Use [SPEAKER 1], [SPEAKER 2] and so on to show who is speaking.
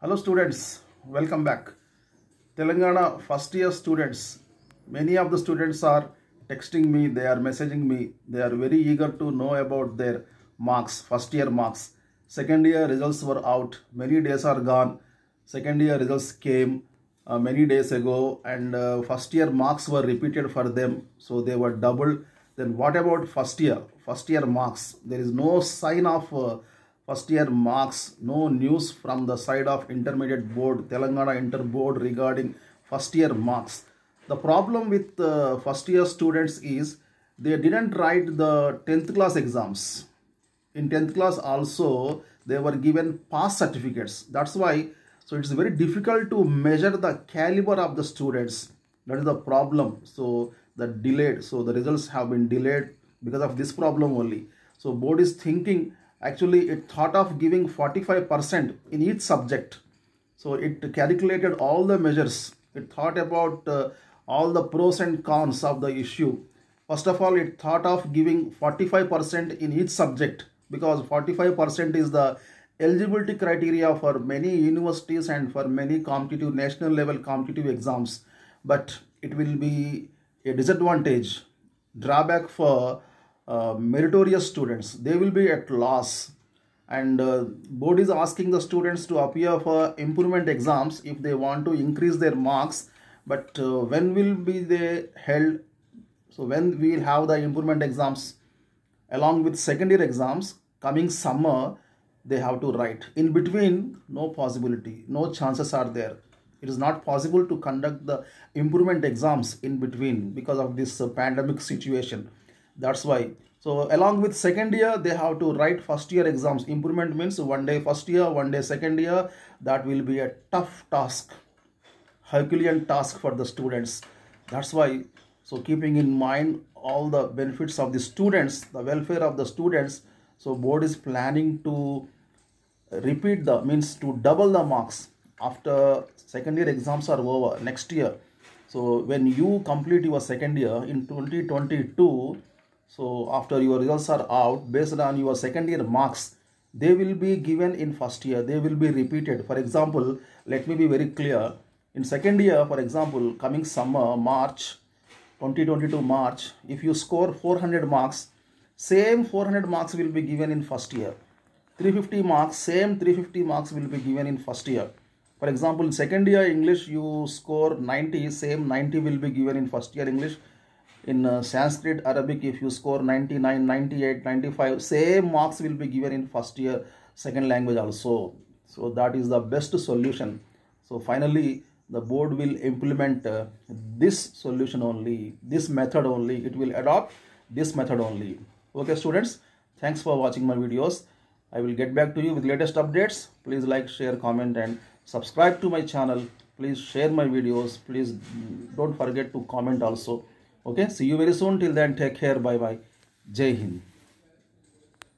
[SPEAKER 1] Hello students, welcome back. Telangana first year students, many of the students are texting me, they are messaging me, they are very eager to know about their marks, first year marks. Second year results were out, many days are gone. Second year results came many days ago, and first year marks were repeated for them, so they were doubled. Then what about first year? First year marks, there is no sign of first year marks, no news from the side of intermediate board, Telangana Inter Board regarding first year marks. The problem with first year students is they didn't write the 10th class exams. In 10th class also they were given pass certificates. That's why, so it's very difficult to measure the caliber of the students. That is the problem. So the results have been delayed because of this problem only. So board is thinking, actually it thought of giving 45% in each subject. So it calculated all the measures. It thought about all the pros and cons of the issue. First of all, it thought of giving 45% in each subject, because 45% is the eligibility criteria for many universities and for many competitive, national level competitive exams. But it will be a disadvantage, drawback for meritorious students. They will be at loss, and board is asking the students to appear for improvement exams if they want to increase their marks. But when will be they held? So when we will have the improvement exams along with second year exams coming summer, they have to write. In between, no possibility, no chances are there. It is not possible to conduct the improvement exams in between because of this pandemic situation. That's why. So along with second year, they have to write first year exams. Improvement means one day first year, one day second year. That will be a tough task, Herculean task for the students. That's why, so keeping in mind all the benefits of the students, the welfare of the students, so board is planning to repeat to double the marks after second year exams are over next year. So when you complete your second year in 2022, so after your results are out, based on your second year marks, they will be given in first year, they will be repeated. For example, let me be very clear. In second year, for example, coming summer, March 2022 March, if you score 400 marks, same 400 marks will be given in first year. 350 marks, same 350 marks will be given in first year. For example, in second year English, you score 90, same 90 will be given in first year English. In Sanskrit, Arabic, if you score 99, 98, 95, same marks will be given in first year second language also. So that is the best solution. So finally, the board will implement this solution only, this method only. It will adopt this method only. Okay students, thanks for watching my videos. I will get back to you with latest updates. Please like, share, comment and subscribe to my channel. Please share my videos. Please don't forget to comment also. Okay, see you very soon. Till then, take care. Bye bye. Jai Hind.